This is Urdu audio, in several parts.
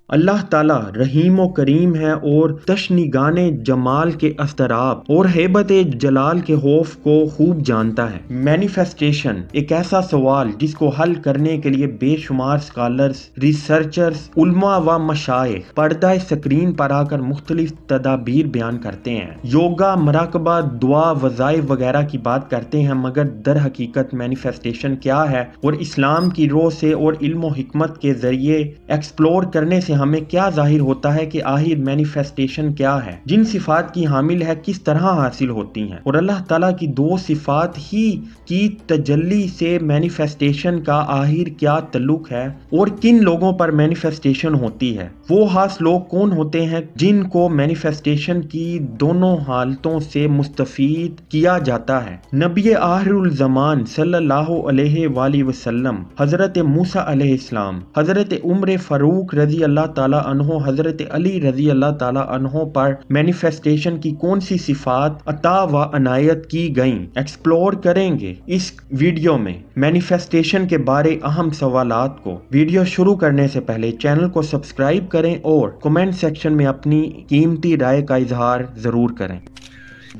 اللہ تعالیٰ رحیم و کریم ہے اور تشنیگان جمال کے اضطراب اور ہیبت جلال کے خوف کو خوب جانتا ہے۔ مینیفیسٹیشن ایک ایسا سوال جس کو حل کرنے کے لیے بے شمار سکالرز، ریسرچرز، علماء و مشائخ پردہ اسکرین پر آ کر مختلف تدابیر بیان کرتے ہیں، یوگا، مراقبہ، دعا، وظائف وغیرہ کی بات کرتے ہیں، مگر در حقیقت مینیفیسٹیشن کیا ہے اور اسلام کی روح سے اور علم و حکمت کے ذریعے ایکسپلور کرنے سے ہمیں کیا ظاہر ہوتا ہے کہ آخر مینیفیسٹیشن کیا ہے، جن صفات کی حامل ہے کس طرح حاصل ہوتی ہیں، اور اللہ تعالیٰ کی دو صفات ہی کی تجلی سے مینیفیسٹیشن کا آخر کیا تعلق ہے اور کن لوگوں پر مینیفیسٹیشن ہوتی ہے۔ وہ خاص لوگ کون ہوتے ہیں جن کو مینیفیسٹیشن کی دونوں حالتوں سے مستفید کیا جاتا ہے۔ نبی آخر الزمان صلی اللہ علیہ وآلہ وسلم، حضرت موسیٰ علیہ السلام، حضرت عمر فاروق رضی اللہ تعالیٰ عنہ، حضرت علی رضی اللہ تعالیٰ عنہ پر مینیفیسٹیشن کی کون سی صفات عطا و عنایت کی گئیں، ایکسپلور کریں گے اس ویڈیو میں۔ مینیفیسٹیشن کے بارے اہم سوالات کو ویڈیو شروع کرنے سے پہلے چینل کو سبسکرائب کریں اور کمنٹ سیکشن میں اپنی قیمتی رائے کا اظہار ضرور کریں۔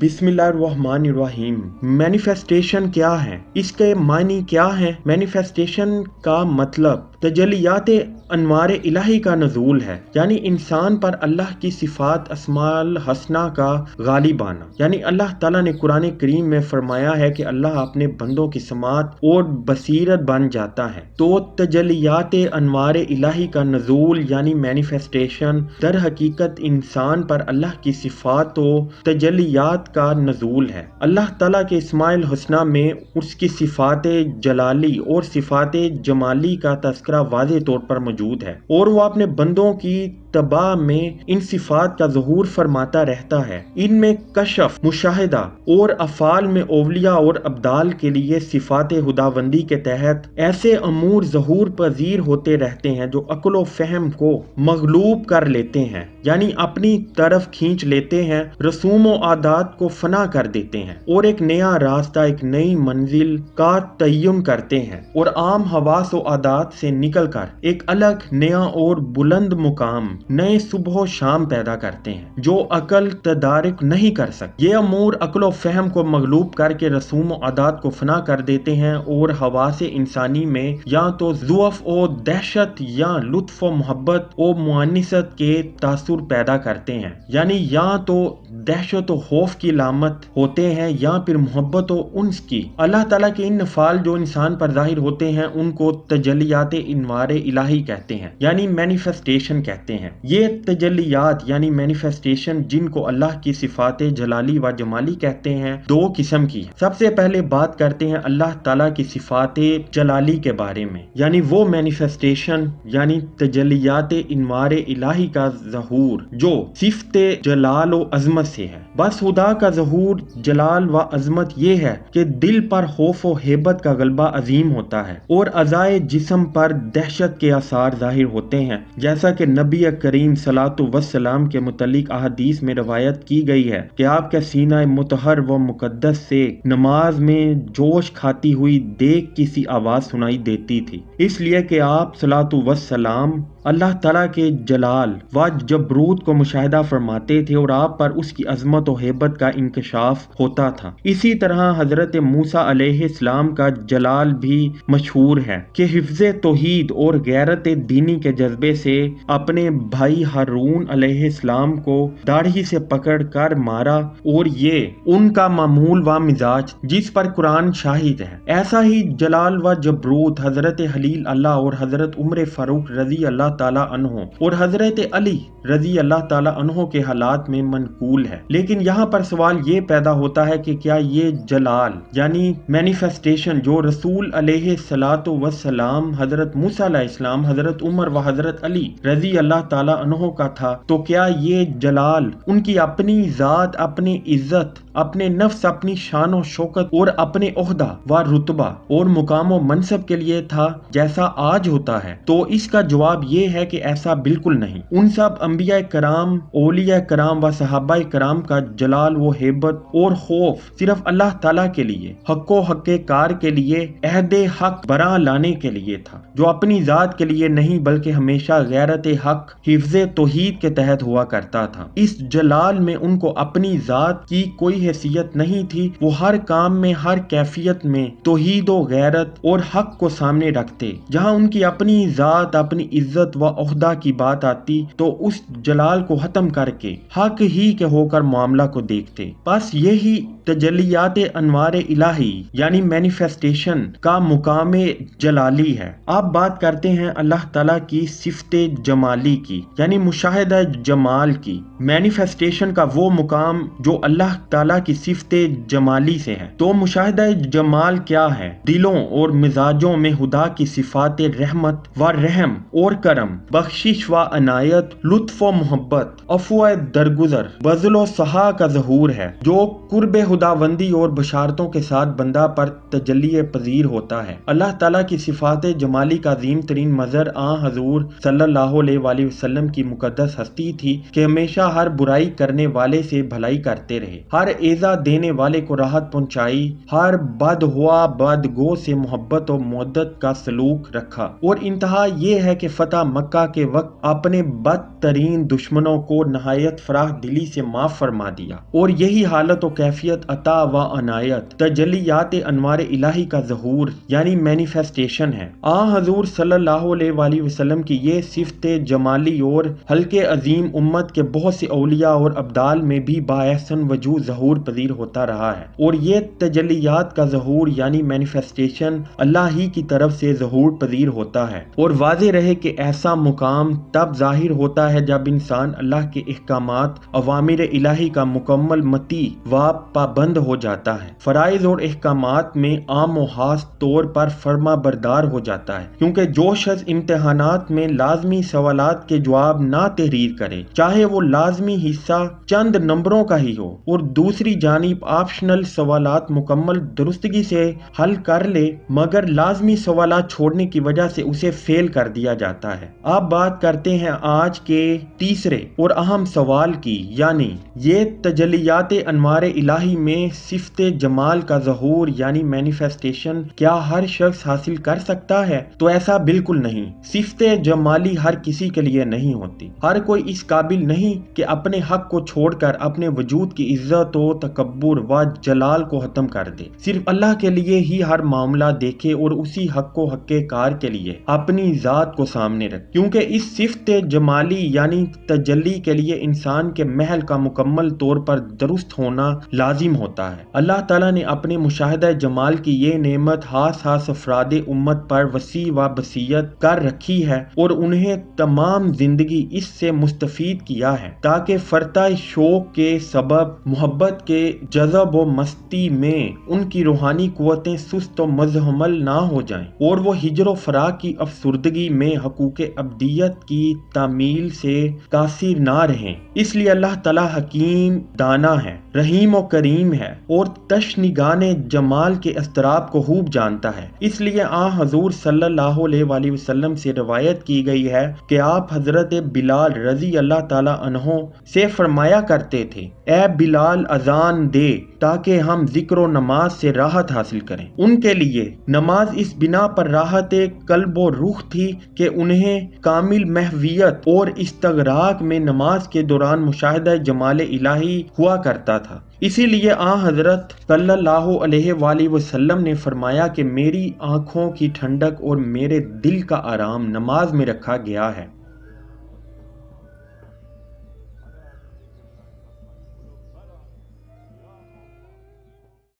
بسم اللہ الرحمن الرحیم۔ مینیفیسٹیشن کیا ہے؟ اس کے معنی کیا ہیں؟ مینیفیسٹیشن کا مطلب تجلیات انوار الہی کا نزول ہے، یعنی انسان پر اللہ کی صفات اسماء الحسنہ کا غالب آنا۔ یعنی اللہ تعالیٰ نے قرآن کریم میں فرمایا ہے کہ اللہ اپنے بندوں کی سماعت اور بصیرت بن جاتا ہے، تو تجلیات انوار الہی کا نزول یعنی مینیفیسٹیشن در حقیقت انسان پر اللہ کی صفات و تجلیات کا نزول ہے۔ اللہ تعالیٰ کے اسماء الحسنہ میں اس کی صفات جلالی اور صفات جمالی کا تذکرہ واضح طور پر موجود ہے، اور وہ اپنے بندوں کی تباہ میں ان صفات کا ظہور فرماتا رہتا ہے۔ ان میں کشف، مشاہدہ اور افعال میں اولیاء اور ابدال کے لیے صفات خداوندی کے تحت ایسے امور ظہور پذیر ہوتے رہتے ہیں جو عقل و فہم کو مغلوب کر لیتے ہیں، یعنی اپنی طرف کھینچ لیتے ہیں، رسوم و عادات کو فنا کر دیتے ہیں اور ایک نیا راستہ، ایک نئی منزل کا تعین کرتے ہیں، اور عام حواس و عادات سے نکل کر ایک الگ، نیا اور بلند مقام، نئے صبح و شام پیدا کرتے ہیں جو عقل تدارک نہیں کر سکتی۔ یہ امور عقل و فہم کو مغلوب کر کے رسوم و عادات کو فنا کر دیتے ہیں اور حواس انسانی میں یا تو ضعف و دہشت یا لطف و محبت و مؤنست کے تاثر پیدا کرتے ہیں، یعنی یا تو دہشت و خوف کی علامت ہوتے ہیں یا پھر محبت و انس کی۔ اللہ تعالیٰ کے ان افعال جو انسان پر ظاہر ہوتے ہیں ان کو تجلیات انوار الہی کہتے ہیں، یعنی مینیفیسٹیشن کہتے ہیں۔ یہ تجلیات یعنی مینیفیسٹیشن جن کو اللہ کی صفات جلالی و جمالی کہتے ہیں، دو قسم کی ہیں۔ سب سے پہلے بات کرتے ہیں اللہ تعالیٰ کی صفات جلالی کے بارے میں، یعنی وہ مینیفیسٹیشن یعنی تجلیات انوار الہی کا ظہور جو صفت جلال و عظمت سے ہے۔ بس خدا کا ظہور جلال و عظمت یہ ہے کہ دل پر خوف و ہیبت کا غلبہ عظیم ہوتا ہے اور اعضائے جسم پر دہشت کے آثار ظاہر ہوتے ہیں، جیسا کہ نبی کریم صلاۃ وسلام کے متعلق احادیث میں روایت کی گئی ہے کہ آپ کا سینہ مطہر و مقدس سے نماز میں جوش کھاتی ہوئی دیگ کی سی آواز سنائی دیتی تھی، اس لیے کہ آپ صلاۃ وسلام اللہ تعالیٰ کے جلال و جبروت کو مشاہدہ فرماتے تھے اور آپ پر اس کی عظمت و ہیبت کا انکشاف ہوتا تھا۔ اسی طرح حضرت موسیٰ علیہ السلام کا جلال بھی مشہور ہے کہ حفظ توحید اور غیرت دینی کے جذبے سے اپنے بھائی ہارون علیہ السلام کو داڑھی سے پکڑ کر مارا، اور یہ ان کا معمول و مزاج جس پر قرآن شاہد ہے۔ ایسا ہی جلال و جبروت حضرت خلیل اللہ اور حضرت عمر فاروق رضی اللہ تعالیٰ عنہ اور حضرت علی رضی اللہ تعالیٰ عنہ کے حالات میں منقول ہے۔ لیکن یہاں پر سوال یہ پیدا ہوتا ہے کہ کیا یہ جلال یعنی مینیفیسٹیشن جو رسول علیہ الصلاۃ والسلام، حضرت موسیٰ علیہ السلام، حضرت عمر و حضرت علی رضی اللہ تعالیٰ عنہ کا تھا، تو کیا یہ جلال ان کی اپنی ذات، اپنی عزت، اپنے نفس، اپنی شان و شوکت اور اپنے عہدہ و رتبہ اور مقام و منصب کے لیے تھا جیسا آج ہوتا ہے؟ تو اس کا جواب یہ ہے کہ ایسا بالکل نہیں۔ ان سب انبیاء کرام، اولیاء کرام و صحابہ کرام کا جلال و ہیبت اور خوف صرف اللہ تعالیٰ کے لیے، حق و حق کار کے لیے، عہد حق برآں لانے کے لیے تھا، جو اپنی ذات کے لیے نہیں بلکہ ہمیشہ غیرت حق، حفظ توحید کے تحت ہوا کرتا تھا۔ اس جلال میں ان کو اپنی ذات کی کوئی حیثیت نہیں تھی، وہ ہر کام میں، ہر کیفیت میں توحید و غیرت اور حق کو سامنے رکھتے۔ جہاں ان کی اپنی ذات، اپنی عزت و عہدہ کی بات آتی تو اس جلال کو ختم کر کے حق ہی کے ہو کر معاملہ کو دیکھتے۔ بس یہی تجلیات انوار الہی یعنی مینیفیسٹیشن کا مقام جلالی ہے۔ آپ بات کرتے ہیں اللہ تعالیٰ کی صفت جمالی کی یعنی مشاہدہ جمال کی۔ مینیفیسٹیشن کا وہ مقام جو اللہ تعالیٰ کی صفت جمالی سے ہے۔ تو مشاہدہ جمال کیا ہے؟ دلوں اور مزاجوں میں خدا کی صفات رحمت و رحم اور کرم، بخشش و عنایت، لطف و محبت، عفو و درگزر، بذل و سخا کا ظہور ہے، جو قرب خداوندی اور بشارتوں کے ساتھ بندہ پر تجلی پذیر ہوتا ہے۔ اللہ تعالیٰ کی صفات جمالی کا عظیم ترین مظہر حضور صلی اللہ علیہ وآلہ وسلم کی مقدس ہستی تھی کہ ہمیشہ ہر برائی کرنے والے سے بھلائی کرتے رہے، ہر ایذا دینے والے کو راحت پہنچائی، ہر بد ہوا بدگو سے محبت و مودت کا سلوک رکھا، اور انتہا یہ ہے کہ فتح مکہ کے وقت اپنے بدترین دشمنوں کو نہایت فراخ دلی سے معاف فرما دیا۔ اور یہی حالت و کیفیت عطا و عنایت تجلیات انوار الہی کا ظہور یعنی مینیفیسٹیشن ہے۔ حضور صلی اللہ علیہ وآلہ وسلم کی یہ صفت جمالی اور حلقے عظیم امت کے بہت سے اولیاء اور ابدال میں بھی باحسن وجوہ ظہور پذیر ہوتا رہا ہے، اور یہ تجلیات کا ظہور یعنی مینیفیسٹیشن اللہ ہی کی طرف سے ظہور پذیر ہوتا ہے۔ اور واضح رہے کہ ایسا مقام تب ظاہر ہوتا ہے جب انسان اللہ کے احکامات، اوامر الہی کا مکمل مطیع و پابند ہو جاتا ہے، فرائض اور احکامات میں عام و خاص طور پر فرما بردار ہو جاتا ہے، کیونکہ جو شخص امتحانات میں لازمی سوالات کے جواب نہ تحریر کرے، چاہے وہ لازمی حصہ چند نمبروں کا ہی ہو، اور دوسری جانب آپشنل سوالات مکمل درستگی سے حل کر لے مگر لازمی سوالات چھوڑنے کی وجہ سے اسے فیل کر دیا جاتا ہے۔ آپ بات کرتے ہیں آج کے تیسرے اور اہم سوال کی، یعنی یہ تجلیات انوار الہی میں صفت جمال کا ظہور یعنی مینیفیسٹیشن کیا ہر شخص حاصل کر سکتا ہے؟ تو ایسا بالکل نہیں۔ صفت جمالی ہر کسی کے لیے نہیں ہوتی، ہر کوئی اس قابل نہیں کہ اپنے حق کو چھوڑ کر اپنے وجود کی عزت و تکبر و جلال کو ختم کر دے، صرف اللہ کے لیے ہی ہر معاملہ دیکھے اور اسی حق و حق کار کے لیے اپنی ذات کو سامنے رکھے، کیونکہ اس صفت جمالی یعنی تجلی کے لیے انسان کے محل کا مکمل طور پر درست ہونا لازم ہوتا ہے۔ اللہ تعالیٰ نے اپنے مشاہدہ جمال کی یہ نعمت خاص افراد امت پر وسیع و بسیط کر رکھی ہے اور انہیں تمام زندگی اس سے مستفید کیا ہے، تاکہ فرطۂ شوق کے سبب محبت کے جذب و مستی میں ان کی روحانی قوتیں سست و مزمحل نہ ہو جائیں اور وہ ہجر و فراق کی افسردگی میں حقوق ابدیت کی تعمیل سے قاصر نہ رہیں۔ اس لیے اللہ تعالیٰ حکیم دانا ہے، رحیم و کریم ہے اور تشنگان جمال کے اضطراب کو خوب جانتا ہے۔ اس لیے حضور صلی اللہ علیہ وآلہ وسلم سے روایت کی گئی ہے کہ آپ حضرت بلال رضی اللہ تعالیٰ عنہ سے فرمایا کرتے تھے، اے بلال اذان دے تاکہ ہم ذکر و نماز سے راحت حاصل کریں۔ ان کے لیے نماز اس بنا پر راحت قلب و روح تھی کہ انہیں کامل محویت اور استغراق میں نماز کے دوران مشاہدہ جمال الہی ہوا کرتا تھا۔ اسی لیے حضرت صلی اللہ علیہ وآلہ وسلم نے فرمایا کہ میری آنکھوں کی ٹھنڈک اور میرے دل کا آرام نماز میں رکھا گیا ہے۔